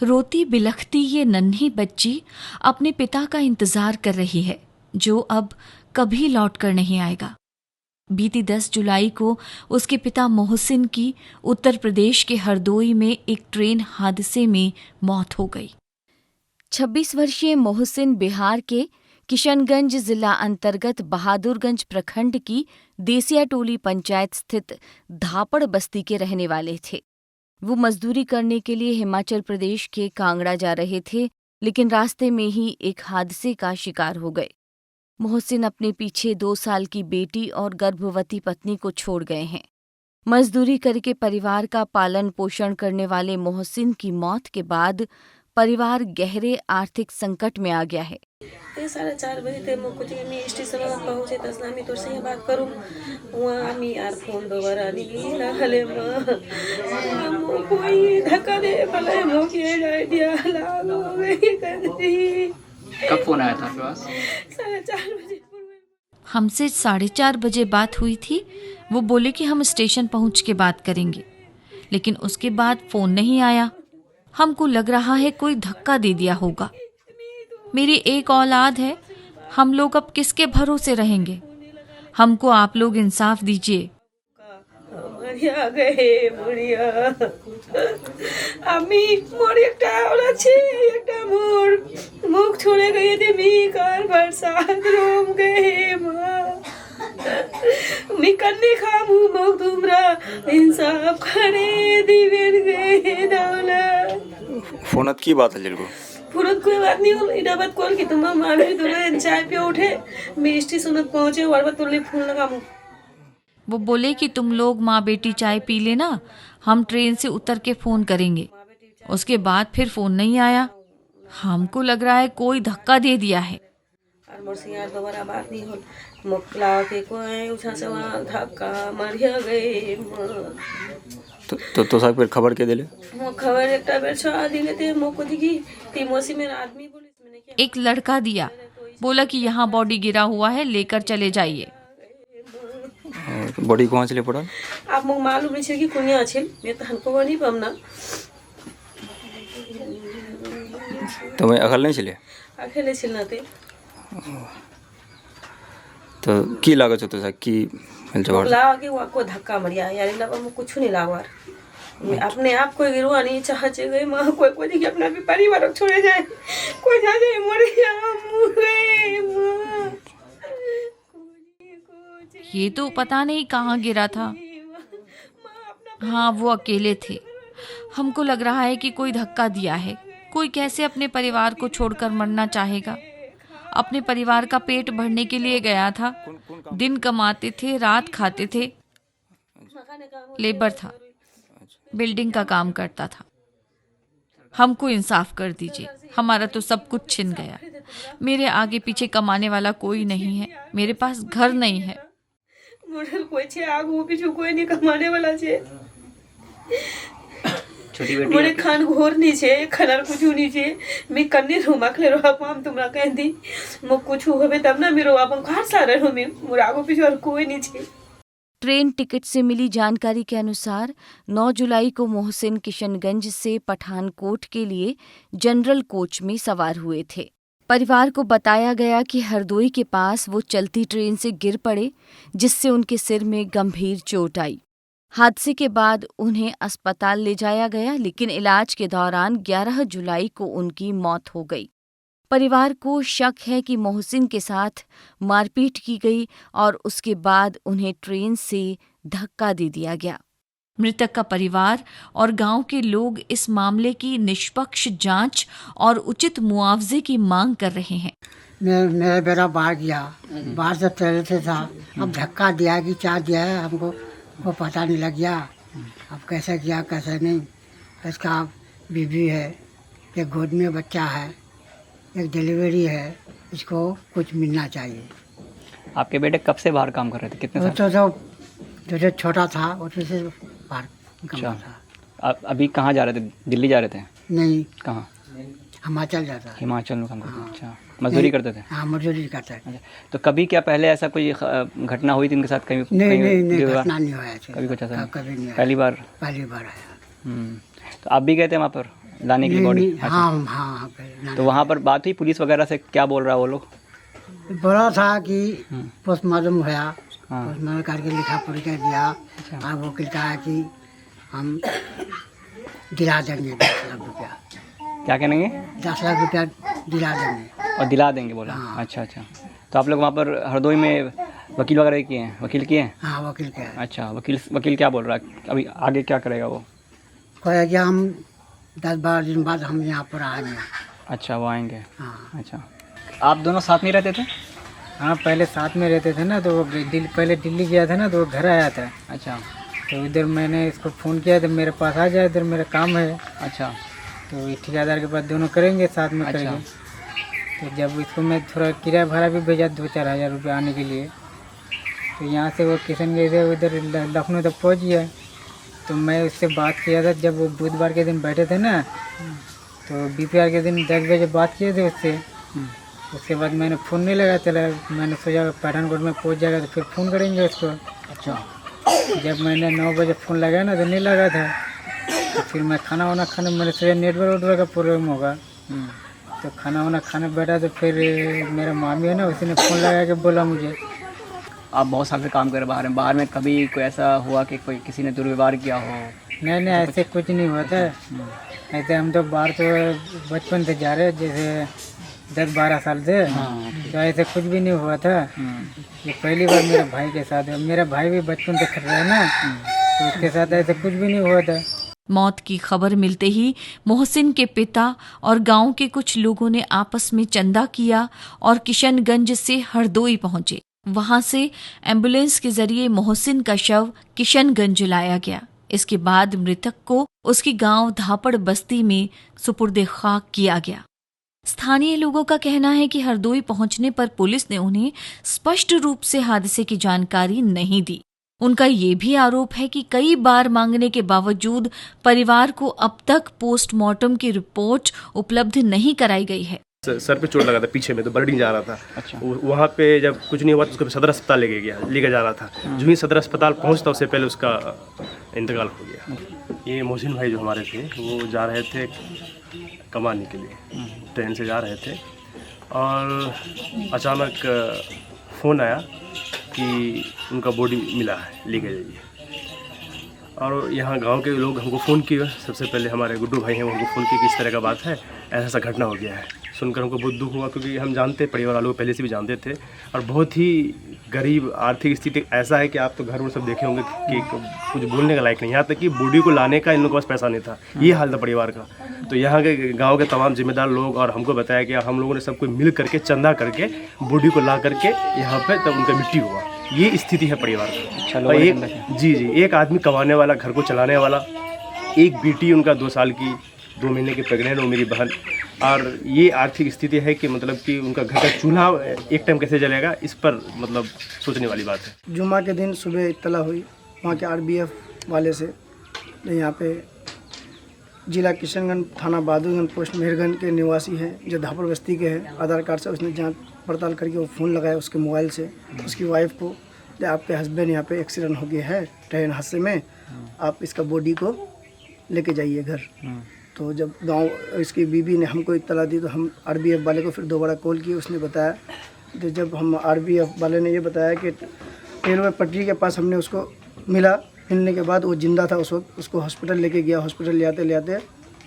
रोती बिलखती ये नन्ही बच्ची अपने पिता का इंतजार कर रही है, जो अब कभी लौट कर नहीं आएगा। बीती 10 जुलाई को उसके पिता मोहसिन की उत्तर प्रदेश के हरदोई में एक ट्रेन हादसे में मौत हो गई। 26 वर्षीय मोहसिन बिहार के किशनगंज जिला अंतर्गत बहादुरगंज प्रखंड की देसिया टोली पंचायत स्थित धापड़ बस्ती के रहने वाले थे। वो मजदूरी करने के लिए हिमाचल प्रदेश के कांगड़ा जा रहे थे, लेकिन रास्ते में ही एक हादसे का शिकार हो गए। मोहसिन अपने पीछे 2 साल की बेटी और गर्भवती पत्नी को छोड़ गए हैं। मजदूरी करके परिवार का पालन पोषण करने वाले मोहसिन की मौत के बाद परिवार गहरे आर्थिक संकट में आ गया है। 4:30 बजे ते मुकुती मी स्टेशनवर पोहोचे तसना मी तोरसे बात करू वहाँ मी यार फोन दोबारा नहीं लागले मो कोई धक्का दे भले मो के जाए दिया लागो गई कदी। कब फोन आया था आपके पास? 4:30 बजे। हमसे 4:30 बजे बात हुई थी। वो बोले कि हम स्टेशन पहुंच के बात करेंगे, लेकिन उसके बाद फोन नहीं आया। हमको लग रहा है कोई धक्का दे दिया होगा। मेरी एक औलाद है, हम लोग अब किसके भरोसे रहेंगे? हमको आप लोग इंसाफ दीजिए। मरिया गए मरिया আমি মোর একটা আছে একটা মোর মুখ ছুড়ে গিয়ে দে মি কার बरसात रोम गए मां मी कन्ने खामू मुख तुमरा इंसाफ करे दिवेन गए दौलत। फोनत की बात है जिनको फुरत कोई बात नहीं हो इधर बात कॉल की तुम मालूम है तुम्हें चाय पे उठे मैं स्टेशन पहुंचे और बात तुमने फोन लगामू। वो बोले कि तुम लोग माँ बेटी चाय पी लेना, हम ट्रेन से उतर के फोन करेंगे। उसके बाद फिर फोन नहीं आया। हमको लग रहा है कोई धक्का दे दिया है। और मोर से यार दोबारा बात नहीं हो मोकला के कोई उछा से वहाँ धक्का मरिया गए तो साहब फिर खबर के दिले मो खबर एकटा बेर छा दिले ते मो को दिगी ती मोसी मेरा आदमी पुलिस मैंने क्या एक लड़का दिया, बोला कि यहाँ बॉडी गिरा हुआ है, लेकर चले जाइए। बॉडी कहाँ चले पड़ा? आप मुझे मालूम नहीं कि कुनिया अच्छे मैं तो हमको नहीं पामना तो मैं अकल नहीं चले अकेले चलना थे तो की लागत होता है कि जवाब लावा के वो को धक्का मरिया यार इन लोगों में कुछ नहीं लावार मैं अपने आप को गिरवा नहीं चाहते गए माँ कोई देखिए अपना भी परिवार छोड़े जाए कोई जा जाए मरिया माँ ये तो पता नहीं कहाँ गिरा था। हाँ, वो अकेले थे। हमको लग रहा है कि कोई धक्का दिया है। कोई कैसे अपने परिवार को छोड़कर मरना चाहेगा? अपने परिवार का पेट भरने के लिए गया था। दिन कमाते थे, रात खाते थे। लेबर था, बिल्डिंग का काम करता था। हमको इंसाफ कर दीजिए, हमारा तो सब कुछ छिन गया। मेरे आगे पीछे कमाने वाला कोई नहीं है, मेरे पास घर नहीं है। मोडल कोई छे आगू पीछू कोई नहीं कमाने वाला छे। छोटी बेटी मोरे खान घोर नहीं छे, खनर कुछ नहीं छे। मैं कन्ने रो माखले रो आप हम तुमरा कहंदी मो कुछ होबे तब ना मेरो आप खार सारे रो में मोर आगू पीछू और कोई नहीं छे। ट्रेन टिकट से मिली जानकारी के अनुसार 9 जुलाई को मोहसिन किशनगंज से पठानकोट के लिए जनरल कोच में सवार हुए थे। परिवार को बताया गया कि हरदोई के पास वो चलती ट्रेन से गिर पड़े, जिससे उनके सिर में गंभीर चोट आई। हादसे के बाद उन्हें अस्पताल ले जाया गया, लेकिन इलाज के दौरान 11 जुलाई को उनकी मौत हो गई। परिवार को शक है कि मोहसिन के साथ मारपीट की गई और उसके बाद उन्हें ट्रेन से धक्का दे दिया गया। मृतक का परिवार और गांव के लोग इस मामले की निष्पक्ष जांच और उचित मुआवजे की मांग कर रहे हैं। मेरा बेटा बाहर गया, बाहर से ट्रेन से था, अब धक्का दिया कि क्या दिया है हमको पता नहीं लग गया। अब कैसे किया कैसे नहीं। इसका बीवी है, एक गोद में बच्चा है, एक डिलीवरी है, इसको कुछ मिलना चाहिए। आपके बेटे कब से बाहर काम कर रहे थे? कितने साल? जो छोटा था उसमें से बाहर निकलता था। आप अभी कहाँ जा रहे थे? दिल्ली जा रहे थे? नहीं, कहाँ? हिमाचल जाता है। हिमाचल में काम करते थे। अच्छा, मजदूरी करते थे? हाँ, मजदूरी करता है। अच्छा, तो कभी क्या पहले ऐसा कोई घटना हुई थी इनके साथ? कहीं नहीं, घटना नहीं हुआ है। कभी कुछ ऐसा? कभी नहीं। पहली बार आया। तो आप भी गए थे वहाँ पर लाने के लिए बॉडी? अच्छा। हाँ हाँ हाँ, तो वहाँ पर बात हुई पुलिस वगैरह से, क्या बोल रहा है वो लोग? बोला था कि पोस्टमार्टम हुआ, हाँ। पोस्टमार्टम करके लिखा पढ़ के दिया। अब वकील कहा कि हम दिला देंगे 10 लाख रुपया, क्या कहेंगे? 10 लाख रुपया दिला देंगे। और दिला देंगे बोला? हाँ। अच्छा अच्छा। तो आप लोग वहाँ पर हरदोई में वकील वगैरह किए हैं? वकील किए हैं? हाँ वकील कहा, अच्छा, वकील क्या बोल रहा है अभी, आगे क्या करेगा वो? कहा कि हम 10-12 दिन बाद हम यहाँ पर आएंगे। अच्छा, वो आएंगे। हाँ अच्छा, आप दोनों साथ में रहते थे? हाँ पहले साथ में रहते थे ना, तो वो पहले दिल्ली गया था ना, तो वो घर आया था। अच्छा तो इधर मैंने इसको फ़ोन किया तो मेरे पास आ जाए, इधर मेरा काम है। अच्छा तो ये ठेकेदार के पास दोनों करेंगे, साथ में अच्छा। करेंगे। तो जब इसको मैं थोड़ा किराया भाड़ा भी भेजा 2-4 हज़ार रुपये आने के लिए, तो यहाँ से वो किशनगंज से उधर लखनऊ तक पहुँच गया। तो मैं उससे बात किया था जब वो बुधवार के दिन बैठे थे ना, तो बीपीआर के दिन 10 बजे बात किए थे उससे। उसके बाद मैंने फ़ोन नहीं लगा, चला मैंने सोचा पठानकोट में पहुँच जाएगा तो फिर फ़ोन करेंगे उसको। अच्छा। जब मैंने 9 बजे फ़ोन लगाया ना तो नहीं लगा था। तो फिर मैं खाना वाना खाने, मैंने सोचा नेटवर्क का प्रॉब्लम होगा। तो खाना वाना खाने बैठा तो फिर मेरा मामी है ना, उसी ने फ़ोन लगा के बोला मुझे। आप बहुत साल से काम कर रहे हैं बाहर में कभी कोई ऐसा हुआ कि कोई किसी ने दुर्व्यवहार किया हो? नहीं ऐसे कुछ नहीं हुआ था। ऐसे हम तो बाहर तो बचपन से जा रहे, जैसे 10-12 साल से। तो ऐसे कुछ भी नहीं हुआ था। ये पहली बार मेरे भाई के साथ है। मेरा भाई भी बचपन से खट रहा है ना, तो उसके साथ ऐसे कुछ भी नहीं हुआ था। मौत की खबर मिलते ही मोहसिन के पिता और गांव के कुछ लोगों ने आपस में चंदा किया और किशनगंज से हरदोई पहुंचे। वहां से एम्बुलेंस के जरिए मोहसिन का शव किशनगंज लाया गया। इसके बाद मृतक को उसकी गांव धापड़ बस्ती में सुपुर्दे खाक किया गया। स्थानीय लोगों का कहना है कि हरदोई पहुंचने पर पुलिस ने उन्हें स्पष्ट रूप से हादसे की जानकारी नहीं दी। उनका ये भी आरोप है कि कई बार मांगने के बावजूद परिवार को अब तक पोस्टमार्टम की रिपोर्ट उपलब्ध नहीं कराई गई है। सर पे चोट लगा था पीछे में, तो बर्डिंग जा रहा था। अच्छा। वहाँ पे जब कुछ नहीं हुआ तो उसको सदर अस्पताल लेके जा रहा था। जो ही सदर अस्पताल पहुँचता उससे पहले उसका इंतकाल हो गया। ये मोहसिन भाई जो हमारे थे वो जा रहे थे कमाने के लिए, ट्रेन से जा रहे थे और अचानक फ़ोन आया कि उनका बॉडी मिला है, लेके जाइए। और यहाँ गांव के लोग हमको फ़ोन किए, सबसे पहले हमारे गुड्डू भाई हैं, वो हमको फ़ोन किए कि इस तरह का बात है, ऐसा घटना हो गया है। सुनकर हमको बहुत दुख हुआ, क्योंकि हम जानते, परिवार वालों को पहले से भी जानते थे। और बहुत ही गरीब आर्थिक स्थिति ऐसा है कि आप तो घर में सब देखे होंगे कि कुछ बोलने का लायक नहीं। यहाँ तक कि बॉडी को लाने का इन लोगों के पास पैसा नहीं था, ये हाल था परिवार का। तो यहाँ के गांव के तमाम जिम्मेदार लोग और हमको बताया कि हम लोगों ने सब कोई मिल करके चंदा करके बॉडी को ला करके यहाँ पे तब उनका मिट्टी हुआ। ये स्थिति है परिवार की। और एक जी एक आदमी कमाने वाला, घर को चलाने वाला, एक बेटी उनका 2 साल की, 2 महीने की प्रेग्नेंट हो मेरी बहन। और ये आर्थिक स्थिति है कि मतलब कि उनका घर का चूल्हा एक टाइम कैसे जलेगा, इस पर मतलब सोचने वाली बात है। जुमा के दिन सुबह इत्तला हुई वहाँ के आरबीएफ वाले से, यहाँ पे जिला किशनगंज, थाना बहादुरगंज, पोस्ट मेहरगंज के निवासी हैं, जो धापड़ बस्ती के हैं। आधार कार्ड से उसने जांच पड़ताल करके वो फ़ोन लगाया उसके मोबाइल से उसकी वाइफ को, आपके हस्बैंड यहाँ पे एक्सीडेंट हो गया है ट्रेन हादसे में, आप इसका बॉडी को लेके जाइए घर। तो जब गांव इसकी बीवी ने हमको इत्तला दी तो हम आरबीएफ वाले को फिर दोबारा कॉल किए। उसने बताया, तो जब हम आरबीएफ वाले ने ये बताया कि रेलवे पटरी के पास हमने उसको मिलने के बाद वो जिंदा था उस वक्त। उसको हॉस्पिटल लेके गया, हॉस्पिटल ले आते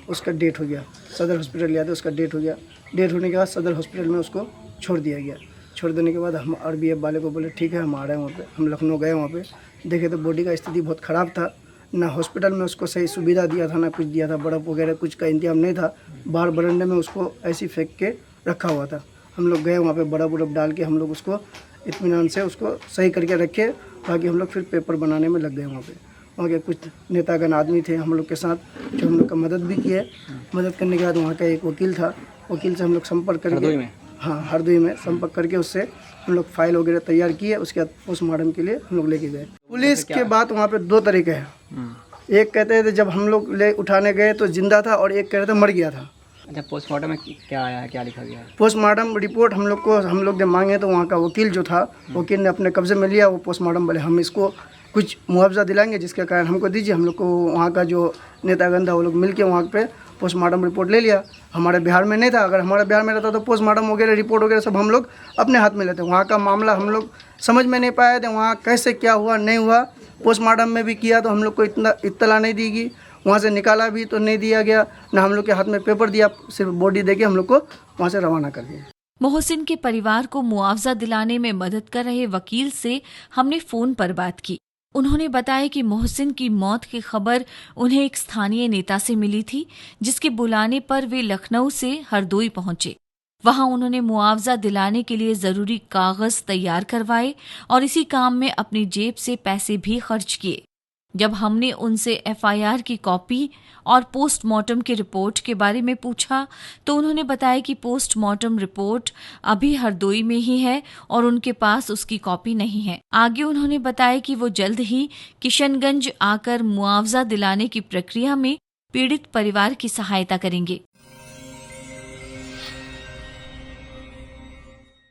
उसका डेथ हो गया। सदर हॉस्पिटल ले आते उसका डेथ हो गया। डेथ होने के बाद सदर हॉस्पिटल में उसको छोड़ दिया गया। छोड़ देने के बाद हम आरबीएफ वाले को बोले ठीक है हम आ रहे हैं वहाँ पे। हम लखनऊ गए, वहाँ पे देखे तो बॉडी का स्थिति बहुत ख़राब था। ना हॉस्पिटल में उसको सही सुविधा दिया था, ना कुछ दिया था, बर्फ़ वगैरह कुछ का इंतजाम नहीं था। बाहर बरंडे में उसको ऐसी फेंक के रखा हुआ था। हम लोग गए वहाँ पे, बर्फ़ डाल के हम लोग उसको इत्मीनान से उसको सही करके रखे। बाकी हम लोग फिर पेपर बनाने में लग गए। वहाँ के कुछ नेतागण आदमी थे हम लोग के साथ, जो हम लोग का मदद भी किए। मदद करने के बाद वहाँ का एक वकील था, वकील से हम लोग संपर्क करके, हाँ हरदोई में संपर्क करके उससे हम लोग फाइल वगैरह तैयार किए। उसके बाद पोस्टमार्टम के लिए हम लोग लेके गए। पुलिस के बात वहाँ पे 2 तरीके हैं। एक कहते थे जब हम लोग ले उठाने गए तो जिंदा था, और एक कह रहे थे मर गया था। अच्छा, पोस्टमार्टम में क्या आया है, क्या लिखा गया है? पोस्टमार्टम रिपोर्ट हम लोग ने मांगे तो वहाँ का वकील जो था, वकील ने अपने कब्जे में लिया। वो पोस्टमार्टम बोले हम इसको कुछ मुआवजा दिलाएंगे जिसके कारण हमको दीजिए। हम लोग को वहाँ का जो नेतागण था वो लोग मिल के वहाँ पे पोस्टमार्टम रिपोर्ट ले लिया। हमारे बिहार में नहीं था, अगर हमारे बिहार में रहता तो पोस्टमार्टम वगैरह रिपोर्ट वगैरह सब हम लोग अपने हाथ में लेते। वहाँ का मामला हम लोग समझ में नहीं पाए थे, वहाँ कैसे क्या हुआ नहीं हुआ। पोस्टमार्टम में भी किया तो हम लोग को इतना इत्तला नहीं दी गई, वहाँ से निकाला भी तो नहीं दिया गया, ना हम लोग के हाथ में पेपर दिया, सिर्फ बॉडी दे के हम लोग को वहाँ से रवाना कर दिया। मोहसिन के परिवार को मुआवजा दिलाने में मदद कर रहे वकील से हमने फोन पर बात की। उन्होंने बताया कि मोहसिन की मौत की खबर उन्हें एक स्थानीय नेता से मिली थी, जिसके बुलाने पर वे लखनऊ से हरदोई पहुंचे। वहां उन्होंने मुआवजा दिलाने के लिए जरूरी कागज तैयार करवाए और इसी काम में अपनी जेब से पैसे भी खर्च किए। जब हमने उनसे एफआईआर की कॉपी और पोस्टमार्टम की रिपोर्ट के बारे में पूछा तो उन्होंने बताया कि पोस्टमार्टम रिपोर्ट अभी हरदोई में ही है और उनके पास उसकी कॉपी नहीं है। आगे उन्होंने बताया कि वो जल्द ही किशनगंज आकर मुआवजा दिलाने की प्रक्रिया में पीड़ित परिवार की सहायता करेंगे।